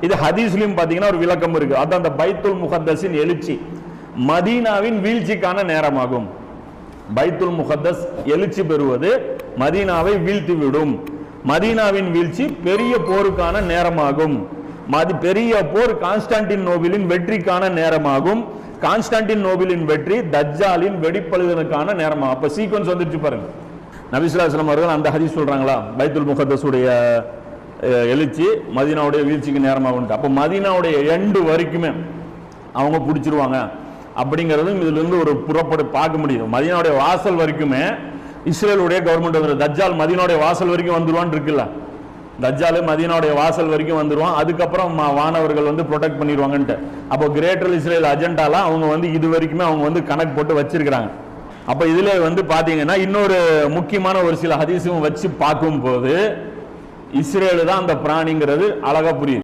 இது ஹதீஸ்லயும் பாத்தீங்கன்னா ஒரு விளக்கம் இருக்கு. அதான் அந்த பைத்துல் முகத்தஸின் எழுச்சி மதீனாவின் வீழ்ச்சிக்கான நேரமாகும். பைத்துல் முகத்தஸ் எழுச்சி பெறுவது மதீனாவை வீழ்த்தி விடும். மதீனாவின் வீழ்ச்சி பெரிய போருக்கான நேரமாகும். பெரிய போர் கான்ஸ்டான்டின் நோபிலின் வெற்றிக்கான நேரமாகும். கான்ஸ்டான்டின் நோபிலின் வெற்றி தஜ்ஜாலின் வெடிப்பழுதலுக்கான நேரமாகும். அப்ப சீக்வன்ஸ் வந்துருச்சு பாருங்க. நபி ஸல்லல்லாஹு அலைஹி வஸல்லம் அவர்கள் அந்த ஹதீஸ் சொல்றாங்களா, பைத்துல் முகத்தஸுடைய எழுச்சி மதீனாவுடைய வீழ்ச்சிக்கு நேரமாகும். அப்ப மதீனாவுடைய எண்டு வரைக்குமே அவங்க பிடிச்சிருவாங்க அப்படிங்கிறதும் இதுல இருந்து ஒரு புறப்பட பார்க்க முடியும். மதீனாவுடைய வாசல் வரைக்குமே இஸ்ரேலுடைய கவர்மெண்ட் வந்து தஜ்ஜால் மதீனாவுடைய வாசல் வரைக்கும் வந்துருவான்னு இருக்குல்ல, தஜ்ஜால் மதீனாவுடைய வாசல் வரைக்கும் வந்துருவான். அதுக்கப்புறம் வானவர்கள் வந்து ப்ரொடெக்ட் பண்ணிடுவாங்கன்ட்டு. அப்போ கிரேட்டர் இஸ்ரேல் அஜெண்டாலாம் அவங்க வந்து இது வரைக்குமே அவங்க வந்து கணக்கு போட்டு வச்சிருக்கிறாங்க. அப்ப இதுல வந்து பாத்தீங்கன்னா இன்னொரு முக்கியமான ஒரு சில ஹதீஸும் வச்சு பார்க்கும் போது இஸ்ரேல் தான் அந்த பிராணிங்கிறது அழகா புரியுது.